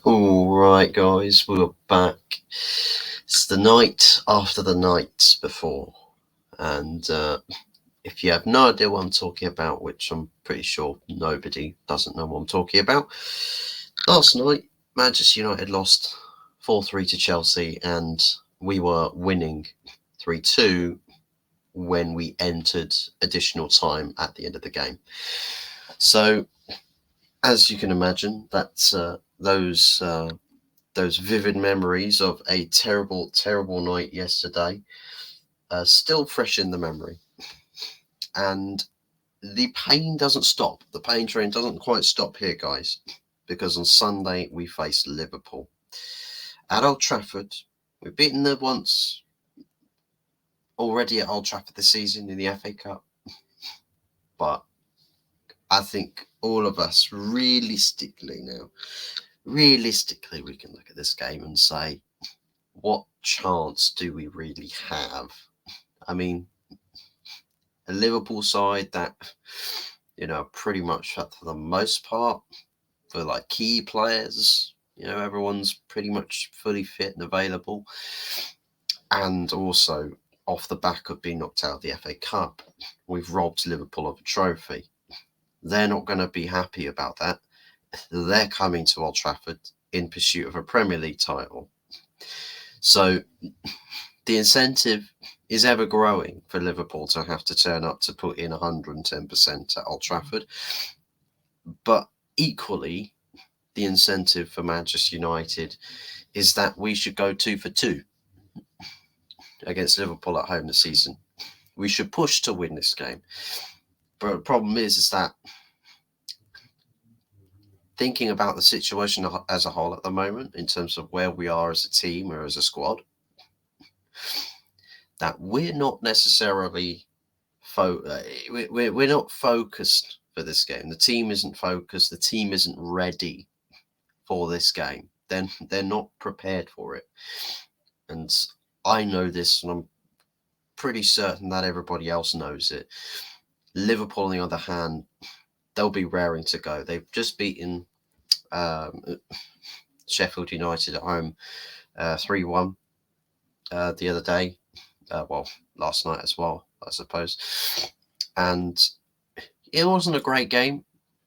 All right, guys, we're back. It's the night after the night before, and if you have no idea what I'm talking about, which I'm pretty sure nobody doesn't know what I'm talking about, last night Manchester United lost 4-3 to Chelsea, and we were winning 3-2 when we entered additional time at the end of the game. So, as you can imagine, that's those vivid memories of a terrible, terrible night yesterday still fresh in the memory. And the pain doesn't stop. The pain train doesn't quite stop here, guys, because on Sunday we face Liverpool at Old Trafford. We've beaten them once already at Old Trafford this season in the FA Cup, but I think all of us realistically we can look at this game and say, what chance do we really have? I mean, a Liverpool side that, pretty much for the most part, for like key players, everyone's pretty much fully fit and available. And also, off the back of being knocked out of the FA Cup, we've robbed Liverpool of a trophy. They're not going to be happy about that. They're coming to Old Trafford in pursuit of a Premier League title. So the incentive is ever growing for Liverpool to have to turn up to put in 110% at Old Trafford. But equally, the incentive for Manchester United is that we should go 2 for 2 against Liverpool at home this season. We should push to win this game. But the problem is that thinking about the situation as a whole at the moment, in terms of where we are as a team or as a squad, that we're not necessarily we're not focused for this game. The team isn't focused. The team isn't ready for this game. Then they're not prepared for it. And I know this, and I'm pretty certain that everybody else knows it. Liverpool, on the other hand, they'll be raring to go. They've just beaten Sheffield United at home 3-1 the other day. Last night as well, I suppose. And it wasn't a great game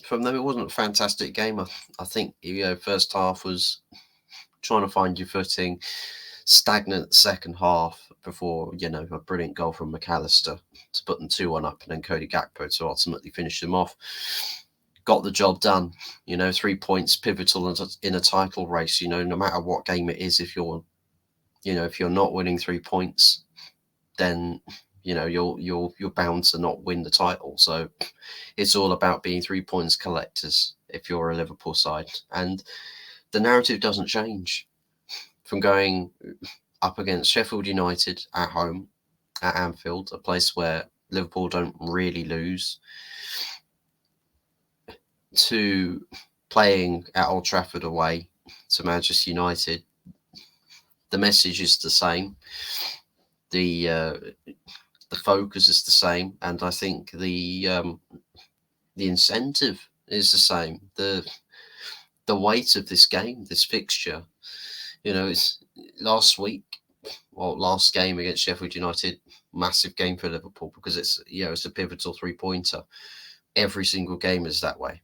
from them. It wasn't a fantastic game. I think first half was trying to find your footing, stagnant second half before a brilliant goal from McAllister to put them 2-1 up, and then Cody Gakpo to ultimately finish them off. Got the job done. 3 points, pivotal in a title race. No matter what game it is, if you're not winning 3 points, then you're bound to not win the title. So it's all about being 3 points collectors if you're a Liverpool side. And the narrative doesn't change from going up against Sheffield United at home at Anfield, a place where Liverpool don't really lose, to playing at Old Trafford away to Manchester United. The message is the same. The focus is the same, and I think the incentive is the same. The weight of this game, this fixture, it's last game against Sheffield United, massive game for Liverpool because it's a pivotal 3-pointer. Every single game is that way.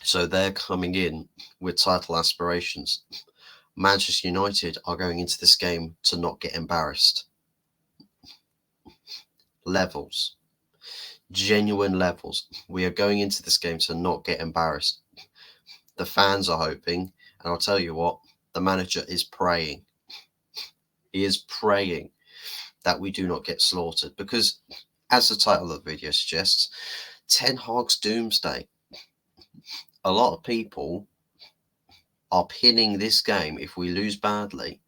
So they're coming in with title aspirations. Manchester United are going into this game to not get embarrassed. Levels. Genuine levels. We are going into this game to not get embarrassed. The fans are hoping, and I'll tell you what, the manager is praying. He is praying that we do not get slaughtered, because, as the title of the video suggests, Ten Hag's Doomsday. A lot of people are pinning this game, if we lose badly,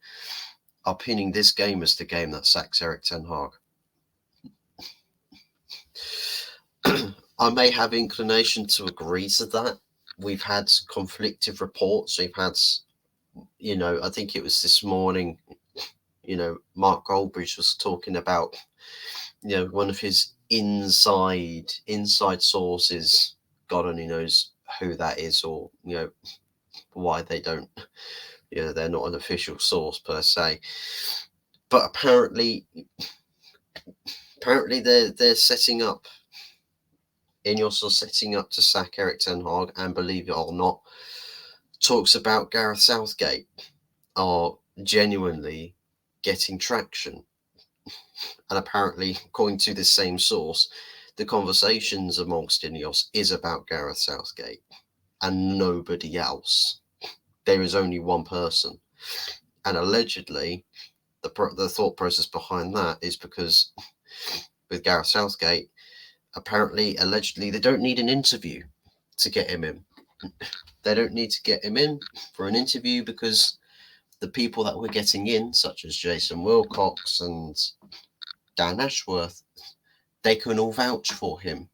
are pinning this game as the game that sacks Erik Ten Hag. I may have inclination to agree to that. We've had conflictive reports. We've had, I think it was this morning, Mark Goldbridge was talking about, one of his inside sources, God only knows who that is, or, why they don't, they're not an official source per se. But apparently they're setting up, Ineos are setting up to sack Erik ten Hag, and believe it or not, talks about Gareth Southgate are genuinely getting traction. And apparently, according to this same source, the conversations amongst Ineos is about Gareth Southgate and nobody else. There is only one person. And allegedly, the thought process behind that is because with Gareth Southgate, apparently, allegedly, they don't need an interview to get him in. They don't need to get him in for an interview because the people that we're getting in, such as Jason Wilcox and Dan Ashworth, they can all vouch for him.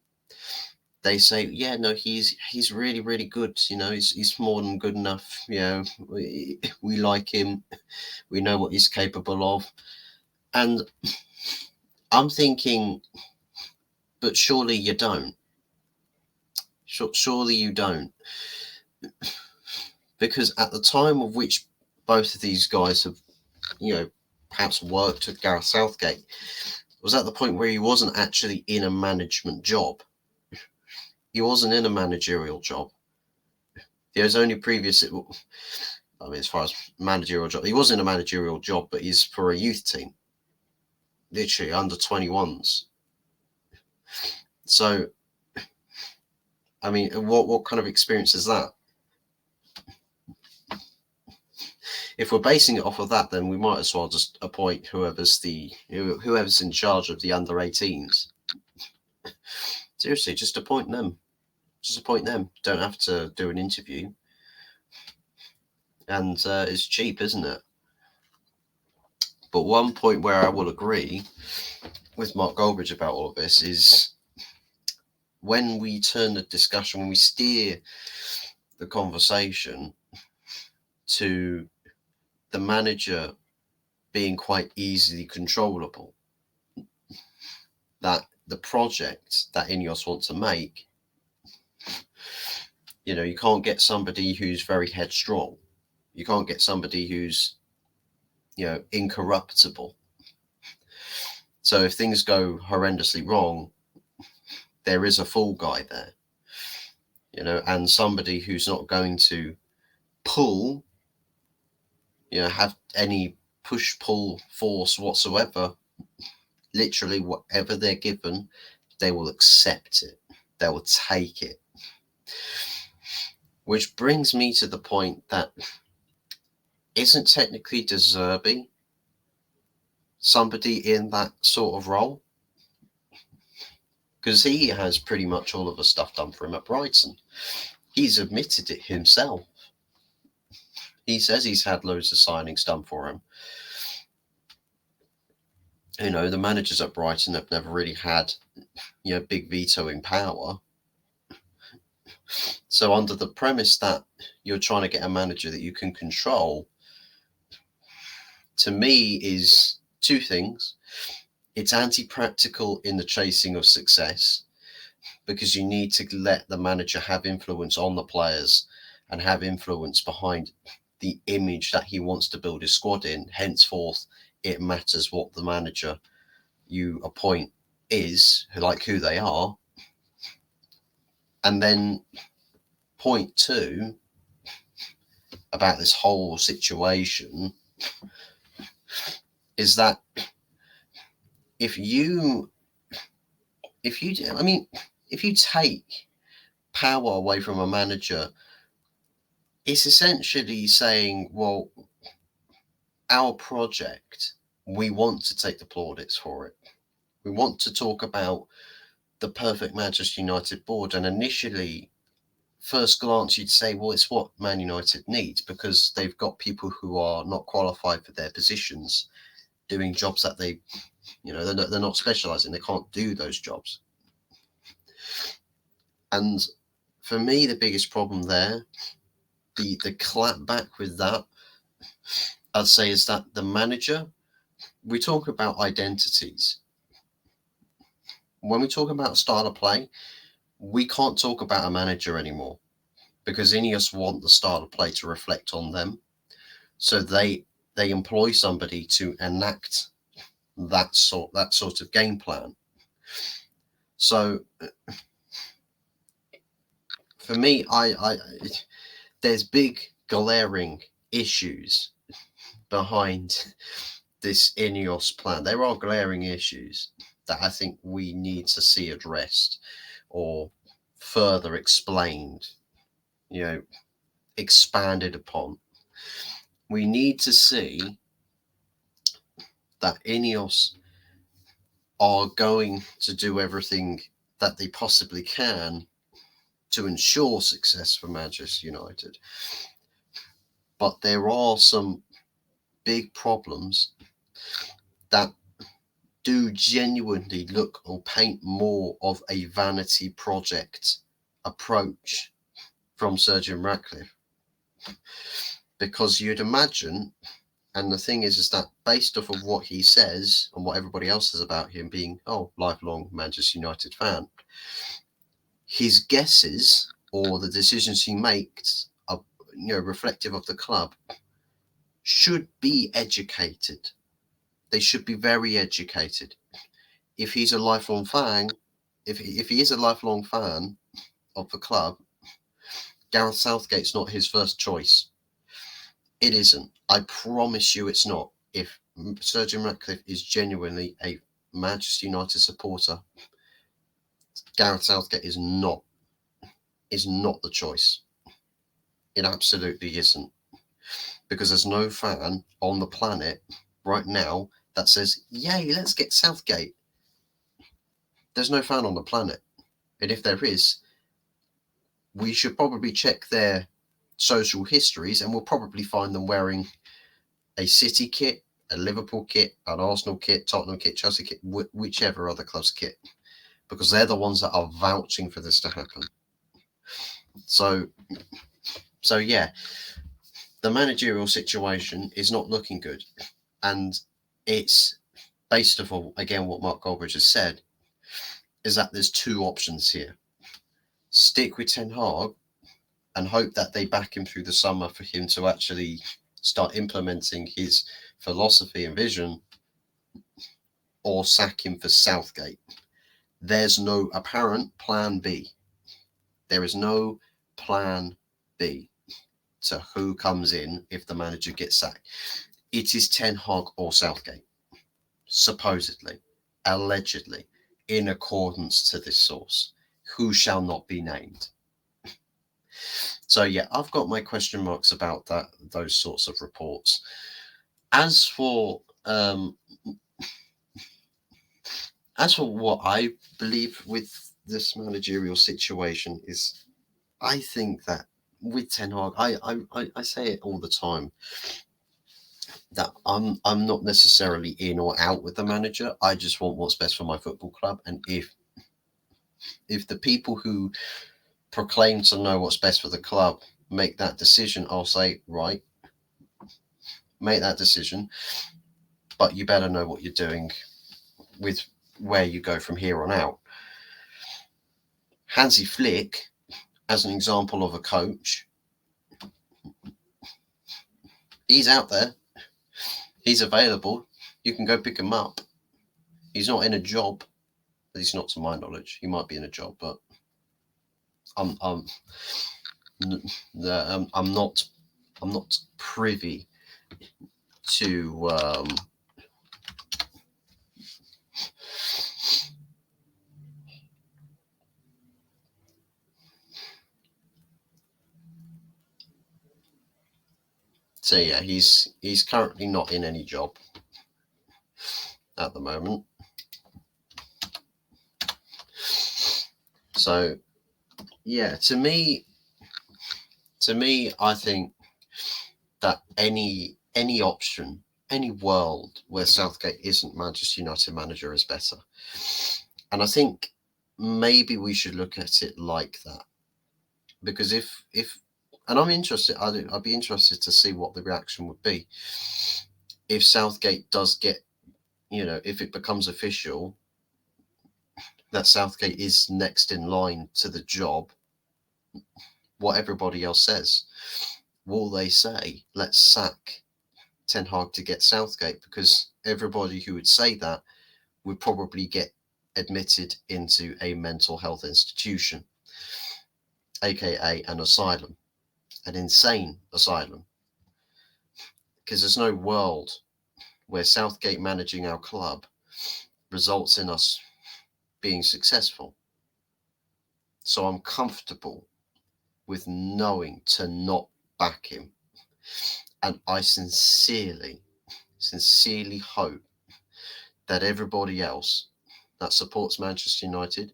They say, yeah, no, he's really, really good. He's more than good enough. We like him. We know what he's capable of. And I'm thinking, but surely you don't. Surely you don't. Because at the time of which both of these guys have, perhaps worked with Gareth Southgate, was at the point where he wasn't actually in a management job. He wasn't in a managerial job. There was only previous, as far as managerial job, he was in a managerial job, but he's for a youth team, literally under 21s. So, what kind of experience is that? If we're basing it off of that, then we might as well just appoint whoever's in charge of the under 18s. Seriously, just appoint them. Don't have to do an interview. And it's cheap, isn't it? But one point where I will agree with Mark Goldbridge about all of this is when we turn the discussion, when we steer the conversation to the manager being quite easily controllable, that the project that Ineos want to make, you can't get somebody who's very headstrong. You can't get somebody who's, incorruptible. So if things go horrendously wrong, there is a fall guy there, and somebody who's not going to pull, have any push-pull force whatsoever. Literally, whatever they're given, they will accept it. They will take it. Which brings me to the point that isn't technically De Zerbi somebody in that sort of role? Because he has pretty much all of the stuff done for him at Brighton. He's admitted it himself. He says he's had loads of signings done for him. The managers at Brighton have never really had, big vetoing power. So under the premise that you're trying to get a manager that you can control, to me is two things. It's anti-practical in the chasing of success, because you need to let the manager have influence on the players and have influence behind the image that he wants to build his squad in. Henceforth, it matters what the manager you appoint is, like who they are. And then point two about this whole situation is that if you take power away from a manager, it's essentially saying, well, our project, we want to take the plaudits for it. We want to talk about the perfect Manchester United board. And initially, first glance, you'd say, well, it's what Man United needs, because they've got people who are not qualified for their positions doing jobs that they, they're not specialising. They can't do those jobs. And for me, the biggest problem there, the clap back with that, I'd say, is that the manager, we talk about identities. When we talk about style of play, we can't talk about a manager anymore. because Ineos want the style of play to reflect on them. So they employ somebody to enact that sort of game plan. So for me, there's big glaring issues behind this Ineos plan. There are glaring issues that I think we need to see addressed or further explained, expanded upon. We need to see that Ineos are going to do everything that they possibly can to ensure success for Manchester United. But there are some big problems that do genuinely look or paint more of a vanity project approach from Sir Jim Ratcliffe. Because you'd imagine, and the thing is that based off of what he says and what everybody else says about him being, lifelong Manchester United fan, his guesses or the decisions he makes are, reflective of the club, should be educated. They should be very educated. If he's a lifelong fan, if he is a lifelong fan of the club, Gareth Southgate's not his first choice. It isn't. I promise you it's not. If Sir Jim Ratcliffe is genuinely a Manchester United supporter, Gareth Southgate is not the choice. It absolutely isn't. Because there's no fan on the planet right now that says, yay, let's get Southgate. There's no fan on the planet. And if there is, we should probably check their social histories, and we'll probably find them wearing a City kit, a Liverpool kit, an Arsenal kit, Tottenham kit, Chelsea kit, whichever other club's kit, because they're the ones that are vouching for this to happen. So yeah, the managerial situation is not looking good, and it's based off, again, what Mark Goldbridge has said, is that there's two options here. Stick with Ten Hag and hope that they back him through the summer for him to actually start implementing his philosophy and vision, or sack him for Southgate. There's no apparent plan B. There is no plan B to who comes in if the manager gets sacked. It is Ten Hag or Southgate, supposedly, allegedly, in accordance to this source, who shall not be named. So yeah, I've got my question marks about those sorts of reports. As for what I believe with this managerial situation is, I think that with Ten Hag, I say it all the time, that I'm not necessarily in or out with the manager. I just want what's best for my football club, and if the people who proclaim to know what's best for the club make that decision, I'll say, right, make that decision, but you better know what you're doing with where you go from here on out. Hansi Flick, as an example of a coach, he's out there, he's available, you can go pick him up. He's not in a job, at least not to my knowledge. He might be in a job, but I'm not privy to so yeah, he's currently not in any job at the moment. So yeah, to me, I think that any option, any world where Southgate isn't Manchester United manager is better. And I think maybe we should look at it like that. Because if and I'm interested, I'd be interested to see what the reaction would be if Southgate does get, if it becomes official that Southgate is next in line to the job what everybody else says. Will they say, let's sack Ten Hag to get Southgate? Because everybody who would say that would probably get admitted into a mental health institution, aka an asylum, an insane asylum. Because there's no world where Southgate managing our club results in us being successful. So I'm comfortable with knowing to not back him. And I sincerely hope that everybody else that supports Manchester United,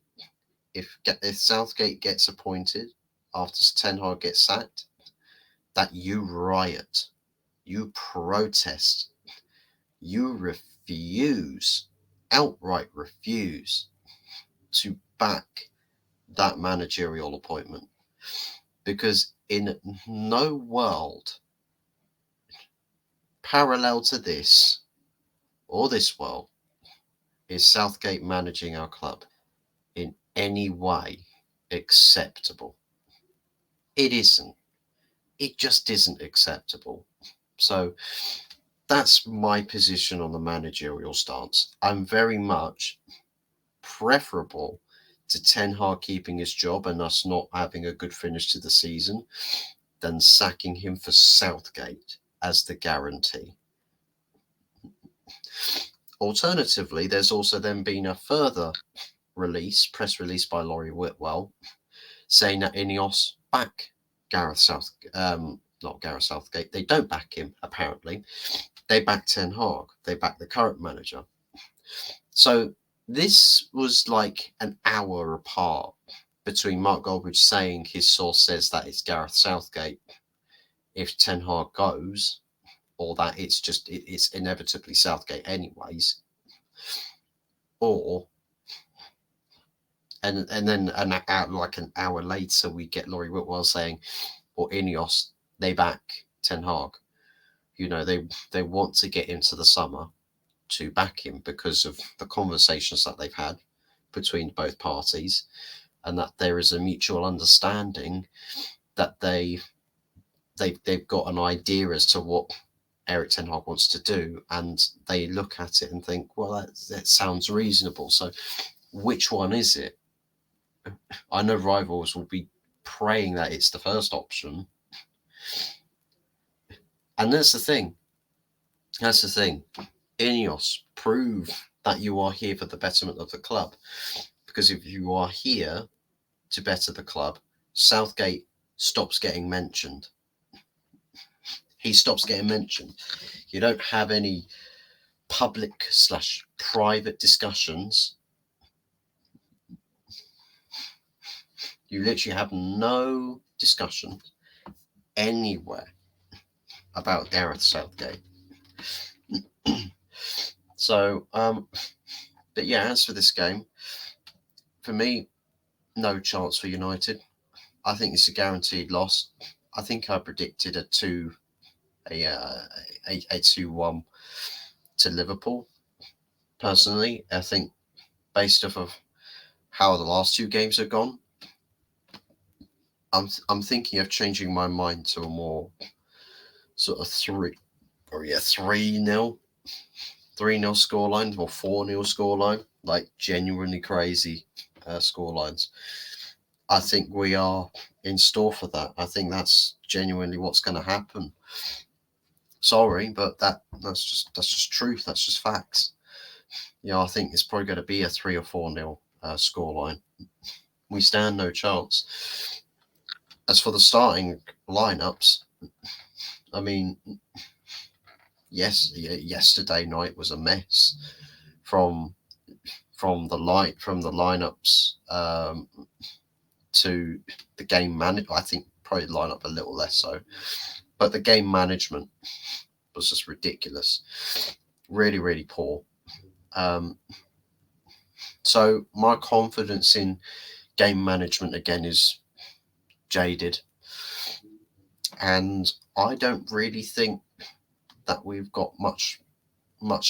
if Southgate gets appointed after Ten Hag gets sacked, that you riot, you protest, you refuse, outright refuse to back that managerial appointment. Because in no world parallel to this, or this world, is Southgate managing our club in any way acceptable. It isn't. It just isn't acceptable. So that's my position on the managerial stance. I'm very much preferable to Ten Hag keeping his job and us not having a good finish to the season than sacking him for Southgate as the guarantee. Alternatively, there's also then been a further press release by Laurie Whitwell, saying that Ineos back not Gareth Southgate. They don't back him, apparently. They back Ten Hag. They back the current manager. So this was like an hour apart between Mark Goldbridge saying his source says that it's Gareth Southgate if Ten Hag goes, or that it's inevitably Southgate anyways, or and then an hour later we get Laurie Whitwell saying, or Ineos, they back Ten Hag. You know, they want to get into the summer to back him because of the conversations that they've had between both parties, and that there is a mutual understanding that they've got an idea as to what Erik Ten Hag wants to do, and they look at it and think, well, that sounds reasonable. So which one is it? I know rivals will be praying that it's the first option. And that's the thing. Ineos, prove that you are here for the betterment of the club. Because if you are here to better the club, Southgate stops getting mentioned. He stops getting mentioned. You don't have any public/private discussions. You literally have no discussion anywhere about Gareth Southgate. So, but yeah, as for this game, for me, no chance for United. I think it's a guaranteed loss. I think I predicted a 2-1 to Liverpool. Personally, I think based off of how the last two games have gone, I'm thinking of changing my mind to a more sort of 3-0 scoreline or 4-0 scoreline, like genuinely crazy scorelines. I think we are in store for that. I think that's genuinely what's going to happen. Sorry, but that's just truth. That's just facts. I think it's probably going to be a 3 or 4-0 scoreline. We stand no chance. As for the starting lineups, I mean, yesterday night was a mess from the lineups to the game management. I think probably line up a little less so, but the game management was just ridiculous, really, really poor. So my confidence in game management again is jaded, and I don't really think that we've got much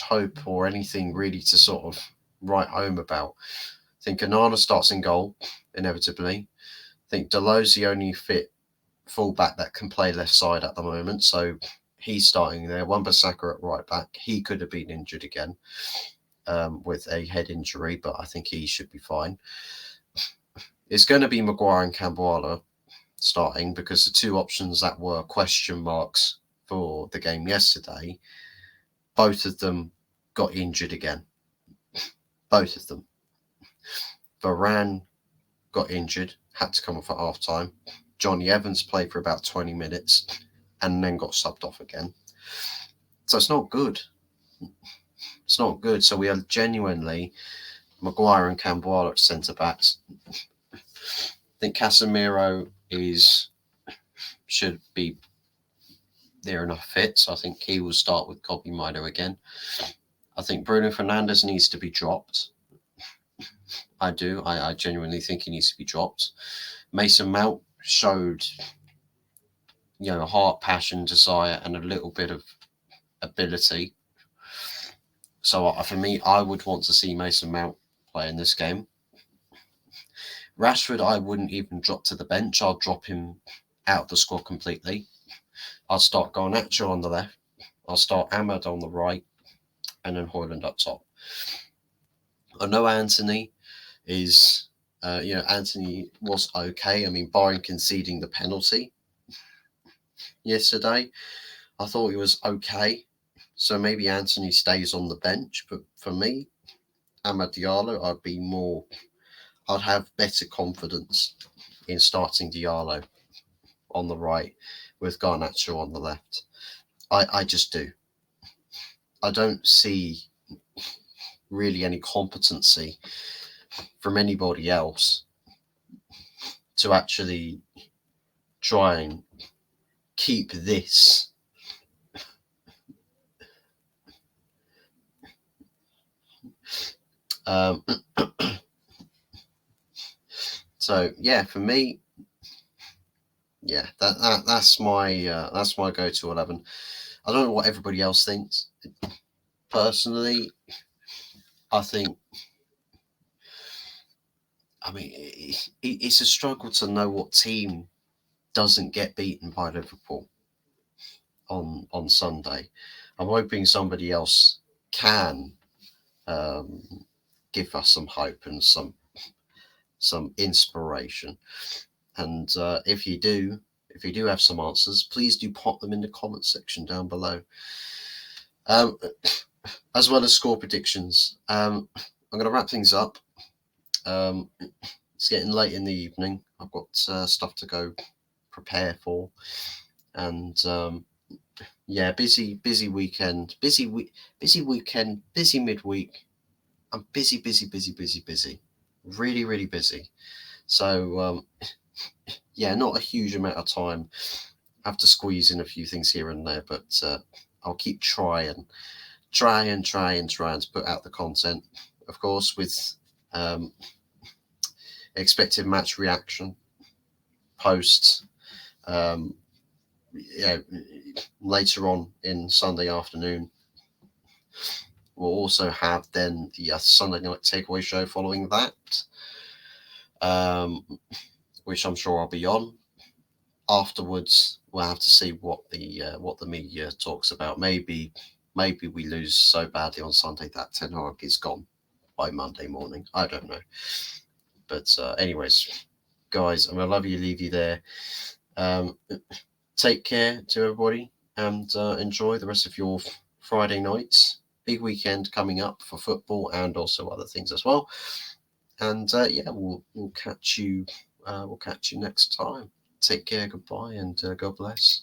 hope or anything really to sort of write home about. I think Onana starts in goal inevitably. I think Dalot's the only fit fullback that can play left side at the moment, so he's starting there. Wan-Bissaka at right back. He could have been injured again with a head injury, but I think he should be fine. It's going to be Maguire and Camboala starting, because the two options that were question marks for the game yesterday, both of them got injured again. Both of them. Varane got injured, had to come off at half time. Johnny Evans played for about 20 minutes and then got subbed off again. So it's not good. It's not good. So we are genuinely Maguire and Camboala at centre backs. I think Casemiro should be near enough fit, so I think he will start with Kobbie Mainoo again. I think Bruno Fernandes needs to be dropped. I do. I genuinely think he needs to be dropped. Mason Mount showed, heart, passion, desire, and a little bit of ability. So for me, I would want to see Mason Mount play in this game. Rashford, I wouldn't even drop to the bench. I'll drop him out of the squad completely. I'll start Garnacho on the left. I'll start Ahmad on the right, and then Højlund up top. I know Anthony is, Anthony was okay. I mean, barring conceding the penalty yesterday, I thought he was okay. So maybe Anthony stays on the bench. But for me, Amad Diallo, I'd have better confidence in starting Diallo on the right with Garnacho on the left. I just do. I don't see really any competency from anybody else to actually try and keep this so yeah, for me, yeah, that's my go-to 11. I don't know what everybody else thinks. Personally, I think, it's a struggle to know what team doesn't get beaten by Liverpool on Sunday. I'm hoping somebody else can give us some hope and some inspiration. And if you do have some answers, please do pop them in the comment section down below. As well as score predictions. I'm going to wrap things up. It's getting late in the evening. I've got stuff to go prepare for, and busy weekend, busy weekend, busy midweek. I'm busy, really, really busy. So not a huge amount of time. I have to squeeze in a few things here and there, but I'll keep trying to put out the content, of course, with expected match reaction posts. Later on in Sunday afternoon, we'll also have then the Sunday night takeaway show following that, which I'm sure I'll be on. Afterwards, we'll have to see what the media talks about. Maybe we lose so badly on Sunday that Ten Hag is gone by Monday morning. I don't know. But anyways, guys, I'm going to leave you there. Take care to everybody, and enjoy the rest of your Friday nights. Big weekend coming up for football and also other things as well. And we'll catch you. We'll catch you next time. Take care. Goodbye, and God bless.